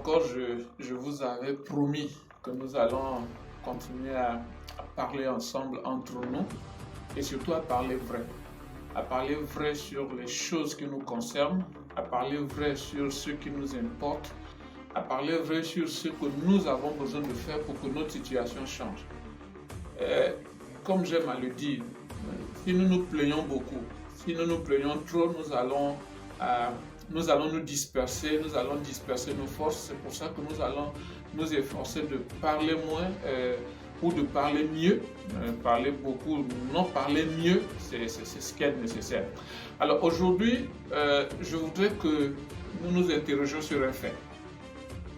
encore, je vous avais promis que nous allons continuer à parler ensemble entre nous et surtout à parler vrai. À parler vrai sur les choses qui nous concernent, à parler vrai sur ce qui nous importe, à parler vrai sur ce que nous avons besoin de faire pour que notre situation change. Comme j'aime à le dire, si nous nous plaignons beaucoup, si nous nous plaignons trop, nous allons nous disperser, nous allons disperser nos forces. C'est pour ça que nous allons nous efforcer de parler moins ou de parler mieux. Parler beaucoup, non parler mieux, c'est ce qui est nécessaire. Alors aujourd'hui, je voudrais que nous nous interrogions sur un fait.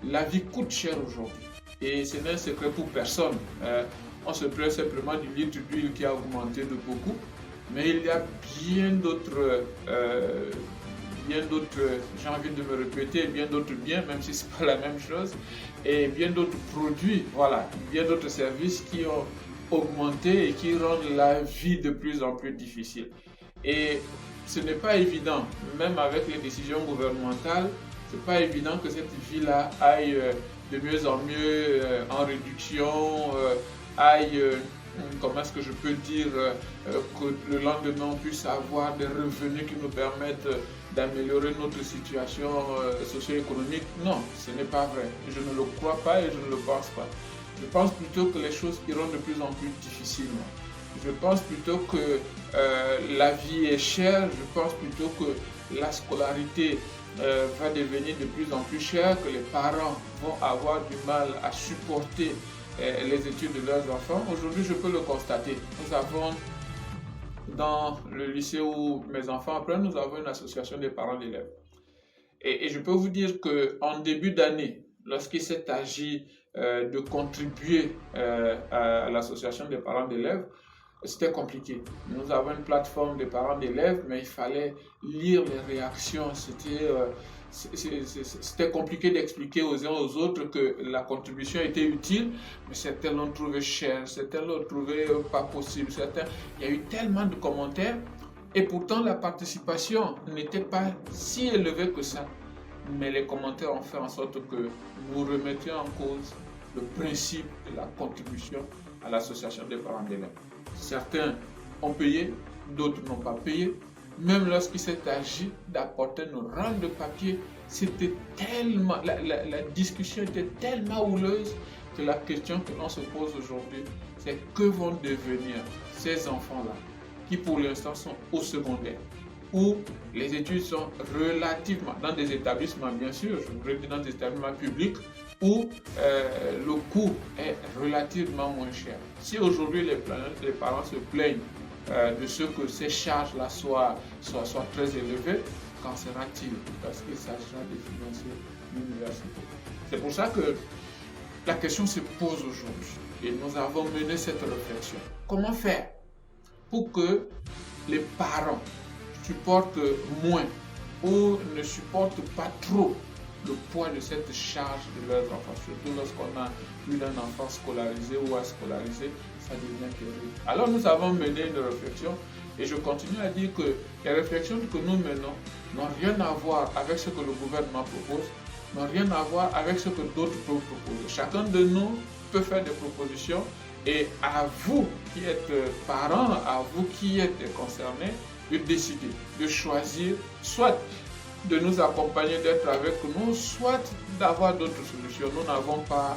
La vie coûte cher aujourd'hui et ce n'est un secret pour personne. On se plaint simplement du litre d'huile qui a augmenté de beaucoup, mais il y a bien d'autres, j'ai envie de me répéter, bien d'autres biens, même si ce n'est pas la même chose, et bien d'autres produits, voilà, bien d'autres services qui ont augmenté et qui rendent la vie de plus en plus difficile. Et ce n'est pas évident, même avec les décisions gouvernementales, ce n'est pas évident que cette vie-là aille de mieux en mieux en réduction, comment est-ce que je peux dire, que le lendemain on puisse avoir des revenus qui nous permettent d'améliorer notre situation socio-économique. Non, ce n'est pas vrai. Je ne le crois pas et je ne le pense pas. Je pense plutôt que les choses iront de plus en plus difficilement. Je pense plutôt que la vie est chère. Je pense plutôt que la scolarité va devenir de plus en plus chère, que les parents vont avoir du mal à supporter les études de leurs enfants. Aujourd'hui, je peux le constater. Nous avons, dans le lycée où mes enfants apprennent, nous avons une association des parents d'élèves. Et je peux vous dire qu'en début d'année, lorsqu'il s'est agi de contribuer à l'association des parents d'élèves, c'était compliqué. Nous avons une plateforme des parents d'élèves, mais il fallait lire les réactions. C'était compliqué d'expliquer aux uns aux autres que la contribution était utile, mais certains l'ont trouvé cher, certains l'ont trouvé pas possible. Il y a eu tellement de commentaires et pourtant la participation n'était pas si élevée que ça. Mais les commentaires ont fait en sorte que nous remettions en cause le principe de la contribution à l'association des parents d'élèves. Certains ont payé, d'autres n'ont pas payé. Même lorsqu'il s'est agi d'apporter nos rangs de papier, c'était tellement, la discussion était tellement houleuse que la question que l'on se pose aujourd'hui, c'est que vont devenir ces enfants-là, qui pour l'instant sont au secondaire, où les études sont relativement, dans des établissements bien sûr, je voudrais dire dans des établissements publics, où le coût est relativement moins cher. Si aujourd'hui les parents se plaignent de ce que ces charges-là soient très élevées, qu'en sera-t-il lorsqu'il s'agira de financer l'université? C'est pour ça que la question se pose aujourd'hui et nous avons mené cette réflexion. Comment faire pour que les parents supportent moins ou ne supportent pas trop le poids de cette charge de leurs enfants, surtout lorsqu'on a plus d'un enfant scolarisé ou à scolariser, ça devient terrible. Alors nous avons mené une réflexion et je continue à dire que les réflexions que nous menons n'ont rien à voir avec ce que le gouvernement propose, n'ont rien à voir avec ce que d'autres peuvent proposer. Chacun de nous peut faire des propositions et à vous qui êtes parents, à vous qui êtes concernés, de décider, de choisir, soit de nous accompagner, d'être avec nous, soit d'avoir d'autres solutions. Nous n'avons pas,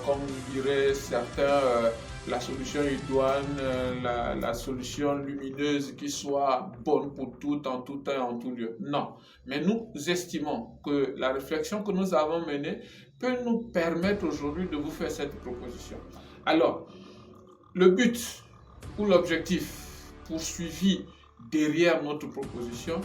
comme diraient certains, la solution idoine, la solution lumineuse qui soit bonne pour tout, en tout temps et en tout lieu. Non. Mais nous estimons que la réflexion que nous avons menée peut nous permettre aujourd'hui de vous faire cette proposition. Alors, le but ou l'objectif poursuivi derrière notre proposition,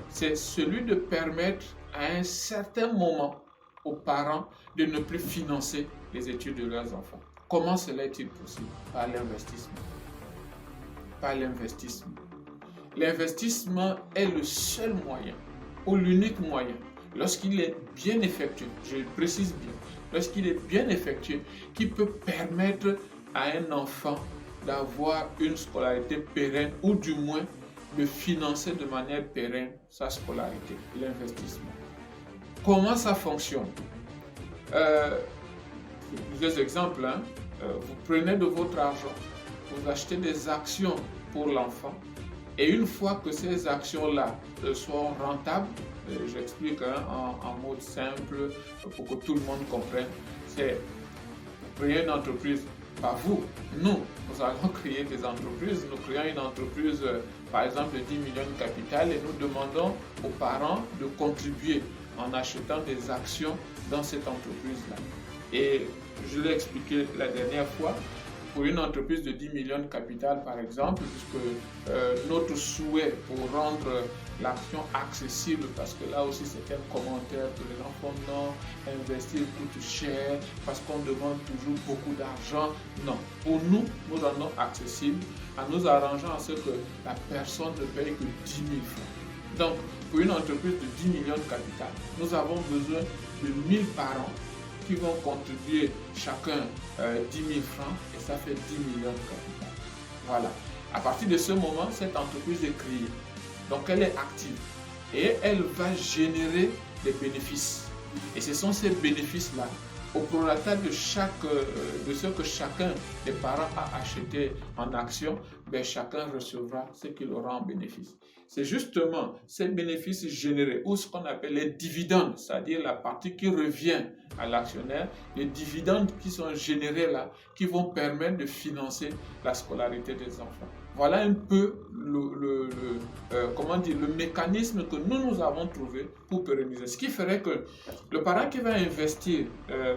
c'est celui de permettre à un certain moment aux parents de ne plus financer les études de leurs enfants. Comment cela est-il possible? Par l'investissement. Par l'investissement. L'investissement est le seul moyen, ou l'unique moyen, lorsqu'il est bien effectué, je le précise bien, lorsqu'il est bien effectué, qui peut permettre à un enfant d'avoir une scolarité pérenne ou du moins de financer de manière pérenne sa scolarité, l'investissement. Comment ça fonctionne? Plusieurs exemples, hein. Vous prenez de votre argent, vous achetez des actions pour l'enfant, et une fois que ces actions-là sont rentables, j'explique hein, en mode simple pour que tout le monde comprenne, c'est vous créez une entreprise, pas vous, nous allons créer des entreprises, nous créons une entreprise par exemple de 10 millions de capital et nous demandons aux parents de contribuer en achetant des actions dans cette entreprise-là. Et je l'ai expliqué la dernière fois, pour une entreprise de 10 millions de capital par exemple, puisque notre souhait pour rendre l'action accessible, parce que là aussi c'est un commentaire que les gens font, non, investir coûte cher, parce qu'on demande toujours beaucoup d'argent. Non, pour nous, nous rendons accessible en nous arrangeant à ce que la personne ne paye que 10 000 francs. Donc, pour une entreprise de 10 millions de capital, nous avons besoin de 1000 parents qui vont contribuer chacun 10 000 francs et ça fait 10 millions de capital. Voilà. À partir de ce moment, cette entreprise est créée. Donc elle est active et elle va générer des bénéfices. Et ce sont ces bénéfices-là, au prorata de ce que chacun des parents a acheté en action, ben chacun recevra ce qu'il aura en bénéfice. C'est justement ces bénéfices générés, ou ce qu'on appelle les dividendes, c'est-à-dire la partie qui revient à l'actionnaire, les dividendes qui sont générés là, qui vont permettre de financer la scolarité des enfants. Voilà un peu le mécanisme que nous avons trouvé pour pérenniser. Ce qui ferait que le parent qui va investir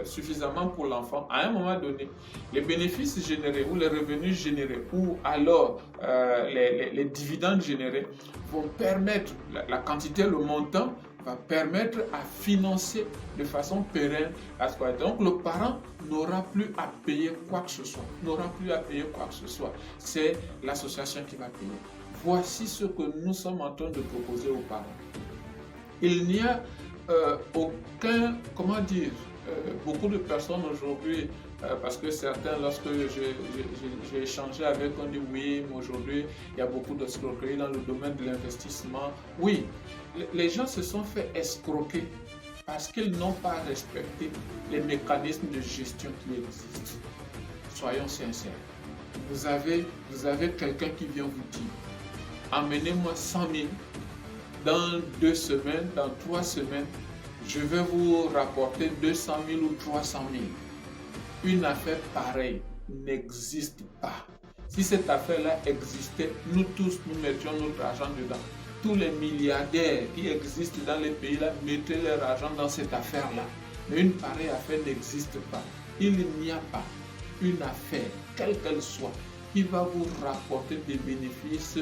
suffisamment pour l'enfant, à un moment donné, les bénéfices générés ou les revenus générés ou alors les dividendes générés vont permettre, la quantité, le montant, va permettre à financer de façon pérenne la scolarité. Donc le parent n'aura plus à payer quoi que ce soit. C'est l'association qui va payer. Voici ce que nous sommes en train de proposer aux parents. Il n'y a aucun, beaucoup de personnes aujourd'hui, parce que certains, lorsque j'ai échangé avec, on dit oui, mais aujourd'hui, il y a beaucoup d'escroqueries dans le domaine de l'investissement. Oui, les gens se sont fait escroquer parce qu'ils n'ont pas respecté les mécanismes de gestion qui existent. Soyons sincères. Vous avez quelqu'un qui vient vous dire, emmenez-moi 100 000 dans 2 semaines, dans 3 semaines, je vais vous rapporter 200 000 ou 300 000. Une affaire pareille n'existe pas. Si cette affaire-là existait, nous tous, nous mettions notre argent dedans. Tous les milliardaires qui existent dans les pays-là mettraient leur argent dans cette affaire-là. Mais une pareille affaire n'existe pas. Il n'y a pas une affaire, quelle qu'elle soit, qui va vous rapporter des bénéfices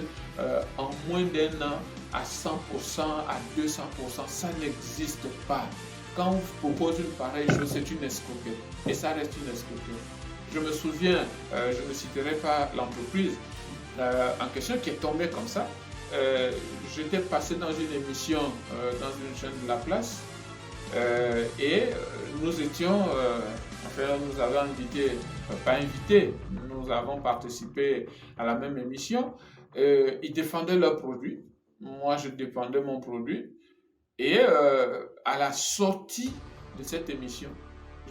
en moins d'1 an à 100%, à 200%. Ça n'existe pas. Quand on vous propose une pareille chose, c'est une escroquerie. Et ça reste une escroquerie. Je me souviens, je ne citerai pas l'entreprise en question qui est tombée comme ça. J'étais passé dans une émission dans une chaîne de la place et nous étions, nous avons invité, pas invité, nous avons participé à la même émission. Ils défendaient leur produit, moi je défendais mon produit. Et à la sortie de cette émission,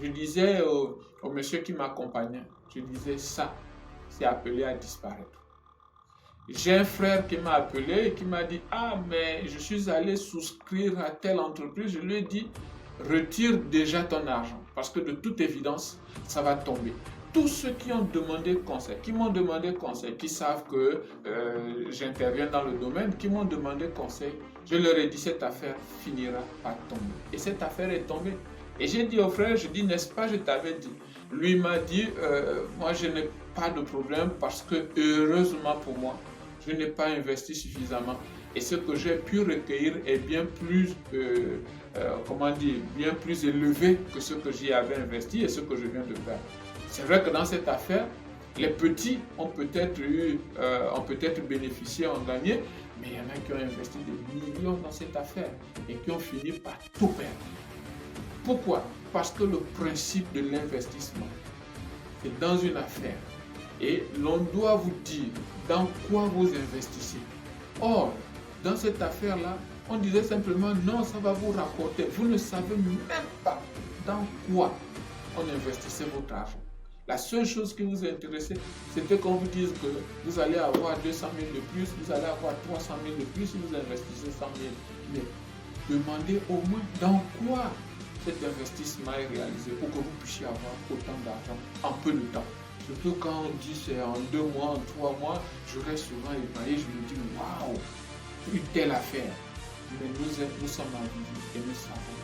je disais au monsieur qui m'accompagnait, je disais ça, c'est appelé à disparaître. J'ai un frère qui m'a appelé et qui m'a dit, ah mais je suis allé souscrire à telle entreprise, je lui ai dit, retire déjà ton argent, parce que de toute évidence, ça va tomber. Tous ceux qui ont demandé conseil, qui savent que j'interviens dans le domaine, qui m'ont demandé conseil, je leur ai dit cette affaire finira par tomber. Et cette affaire est tombée. Et j'ai dit au frère, je dis, n'est-ce pas, je t'avais dit. Lui m'a dit, moi je n'ai pas de problème parce que heureusement pour moi, je n'ai pas investi suffisamment. Et ce que j'ai pu recueillir est bien plus, bien plus élevé que ce que j'y avais investi et ce que je viens de faire. C'est vrai que dans cette affaire, les petits ont peut-être bénéficié, ont gagné, mais il y en a qui ont investi des millions dans cette affaire et qui ont fini par tout perdre. Pourquoi? Parce que le principe de l'investissement, c'est dans une affaire et l'on doit vous dire dans quoi vous investissez. Or, dans cette affaire-là, on disait simplement non, ça va vous rapporter. Vous ne savez même pas dans quoi on investissait votre argent. La seule chose qui vous intéressait, c'était qu'on vous dise que vous allez avoir 200 000 de plus, vous allez avoir 300 000 de plus si vous investissez 100 000. Mais demandez au moins dans quoi cet investissement est réalisé pour que vous puissiez avoir autant d'argent en peu de temps. Surtout quand on dit c'est en 2 mois, en 3 mois, je reste souvent épaillé, je me dis waouh, une telle affaire. Mais nous sommes en vie et nous savons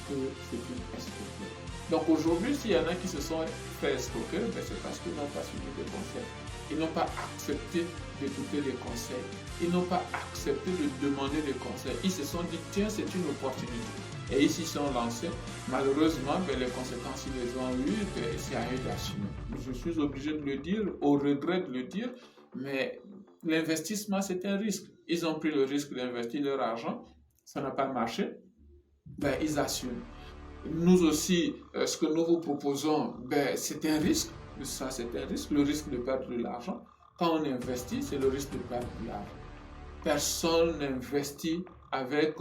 que c'est une escroquerie. Donc aujourd'hui, s'il y en a qui se sont fait escroquer, c'est parce qu'ils n'ont pas suivi des conseils. Ils n'ont pas accepté d'écouter les conseils. Ils n'ont pas accepté de demander des conseils. Ils se sont dit, tiens, c'est une opportunité. Et ils s'y sont lancés. Malheureusement, les conséquences, ils les ont eues, c'est à eux d'assumer. Je suis obligé de le dire, au regret de le dire, mais l'investissement, c'est un risque. Ils ont pris le risque d'investir leur argent. Ça n'a pas marché. Ils assument. Nous aussi, ce que nous vous proposons, c'est un risque. Ça, c'est un risque, le risque de perdre de l'argent. Quand on investit, c'est le risque de perdre de l'argent. Personne n'investit avec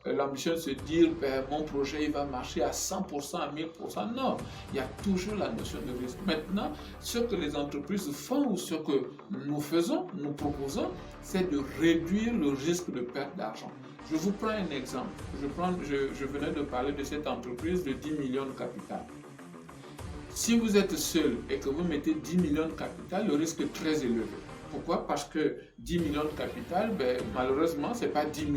l'ambition de se dire mon projet il va marcher à 100%, à 1000%. Non, il y a toujours la notion de risque. Maintenant, ce que les entreprises font ou ce que nous faisons, nous proposons, c'est de réduire le risque de perte d'argent. Je vous prends un exemple. Je venais de parler de cette entreprise de 10 millions de capital. Si vous êtes seul et que vous mettez 10 millions de capital, le risque est très élevé. Pourquoi? Parce que 10 millions de capital, malheureusement, ce n'est pas 10 000.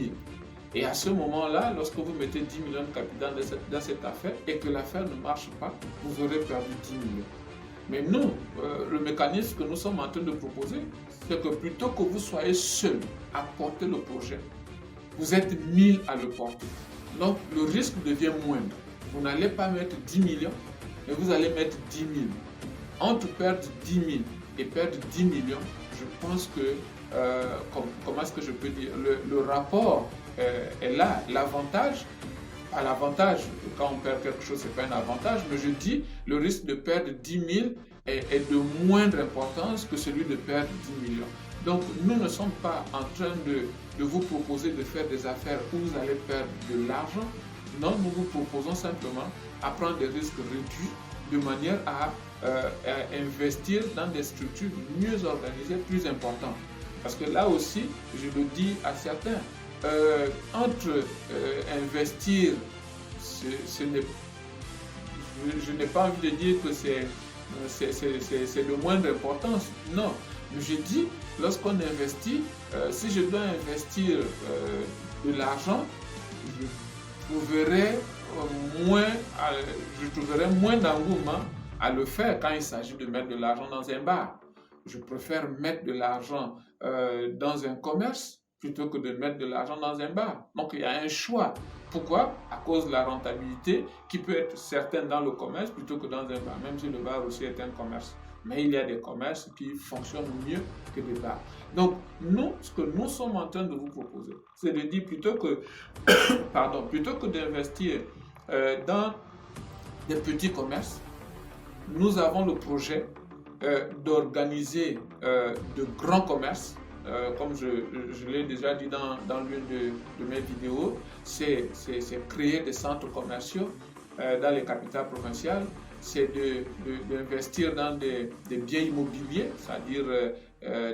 Et à ce moment-là, lorsque vous mettez 10 millions de capital dans cette affaire et que l'affaire ne marche pas, vous aurez perdu 10 millions. Mais nous, le mécanisme que nous sommes en train de proposer, c'est que plutôt que vous soyez seul à porter le projet, vous êtes 1000 à le porter. Donc, le risque devient moindre. Vous n'allez pas mettre 10 millions, mais vous allez mettre 10 000. Entre perdre 10 000 et perdre 10 millions, je pense que, comment est-ce que je peux dire, le rapport est là. L'avantage, à l'avantage, quand on perd quelque chose, ce n'est pas un avantage, mais je dis, le risque de perdre 10 000 est de moindre importance que celui de perdre 10 millions. Donc, nous ne sommes pas en train de vous proposer de faire des affaires où vous allez perdre de l'argent. Non, nous vous proposons simplement à prendre des risques réduits de manière à investir dans des structures mieux organisées, plus importantes. Parce que là aussi, je le dis à certains, entre investir, je n'ai pas envie de dire que c'est de moindre importance. Non, mais je dis, lorsqu'on investit, si je dois investir de l'argent, je trouverai moins d'engouement à le faire quand il s'agit de mettre de l'argent dans un bar. Je préfère mettre de l'argent dans un commerce plutôt que de mettre de l'argent dans un bar. Donc il y a un choix. Pourquoi? À cause de la rentabilité qui peut être certaine dans le commerce plutôt que dans un bar, même si le bar aussi est un commerce. Mais il y a des commerces qui fonctionnent mieux que des bars. Donc, nous, ce que nous sommes en train de vous proposer, c'est de dire plutôt que d'investir dans des petits commerces, nous avons le projet d'organiser de grands commerces. Comme je l'ai déjà dit dans l'une de mes vidéos, c'est créer des centres commerciaux dans les capitales provinciales. C'est d'investir dans des biens immobiliers, c'est-à-dire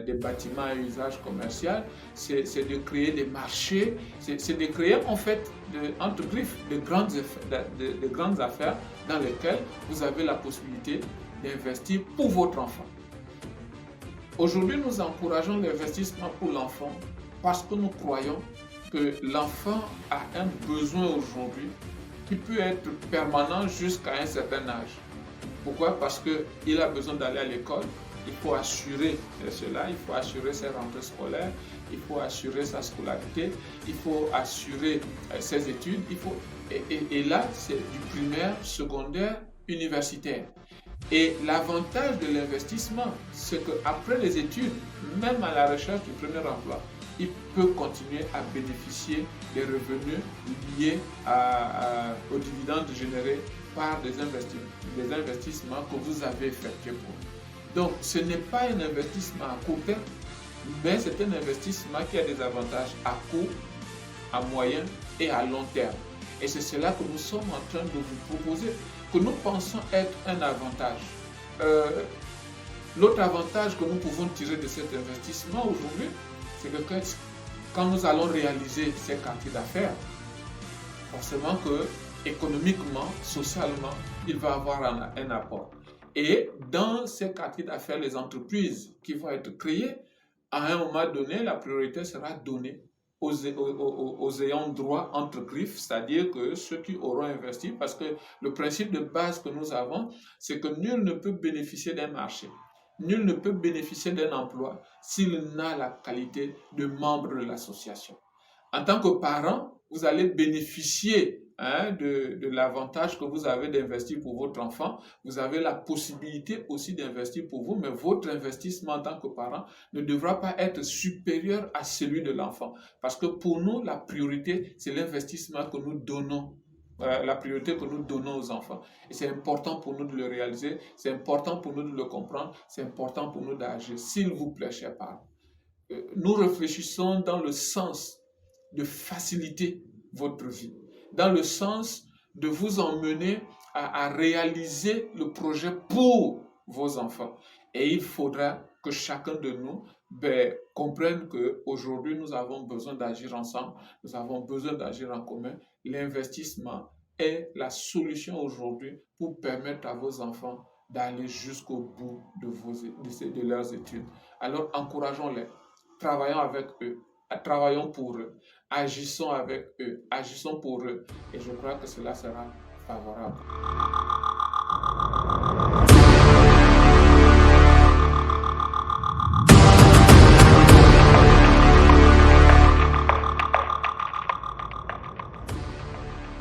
des bâtiments à usage commercial, c'est de créer des marchés, c'est de créer en fait, entre griffes, de grandes affaires dans lesquelles vous avez la possibilité d'investir pour votre enfant. Aujourd'hui, nous encourageons l'investissement pour l'enfant parce que nous croyons que l'enfant a un besoin aujourd'hui qui peut être permanent jusqu'à un certain âge. Pourquoi? Parce qu'il a besoin d'aller à l'école, il faut assurer cela, il faut assurer ses rentrées scolaires, il faut assurer sa scolarité, il faut assurer ses études, et là, c'est du primaire, secondaire, universitaire. Et l'avantage de l'investissement, c'est qu'après les études, même à la recherche du premier emploi, il peut continuer à bénéficier des revenus liés aux dividendes générés par des investissements que vous avez effectués pour lui. Donc, ce n'est pas un investissement à court terme, mais c'est un investissement qui a des avantages à court, à moyen et à long terme. Et c'est cela que nous sommes en train de vous proposer. que nous pensons être un avantage. L'autre avantage que nous pouvons tirer de cet investissement aujourd'hui, c'est que quand nous allons réaliser ces quartiers d'affaires, forcément que économiquement, socialement, il va avoir un apport. Et dans ces quartiers d'affaires, les entreprises qui vont être créées, à un moment donné, la priorité sera donnée aux ayants droit entre griffes, c'est-à-dire que ceux qui auront investi, parce que le principe de base que nous avons, c'est que nul ne peut bénéficier d'un marché, nul ne peut bénéficier d'un emploi s'il n'a la qualité de membre de l'association. En tant que parent, vous allez bénéficier de l'avantage que vous avez d'investir pour votre enfant. Vous avez la possibilité aussi d'investir pour vous, mais votre investissement en tant que parent ne devra pas être supérieur à celui de l'enfant. Parce que pour nous, la priorité, c'est l'investissement que nous donnons. La priorité que nous donnons aux enfants. Et c'est important pour nous de le réaliser, c'est important pour nous de le comprendre, c'est important pour nous d'agir. S'il vous plaît, chers parents, nous réfléchissons dans le sens de faciliter votre vie, dans le sens de vous emmener à réaliser le projet pour vos enfants. Et il faudra que chacun de nous comprenne qu'aujourd'hui, nous avons besoin d'agir ensemble, nous avons besoin d'agir en commun. L'investissement est la solution aujourd'hui pour permettre à vos enfants d'aller jusqu'au bout de leurs études. Alors, encourageons-les, travaillons avec eux, travaillons pour eux, agissons avec eux, agissons pour eux, et je crois que cela sera favorable.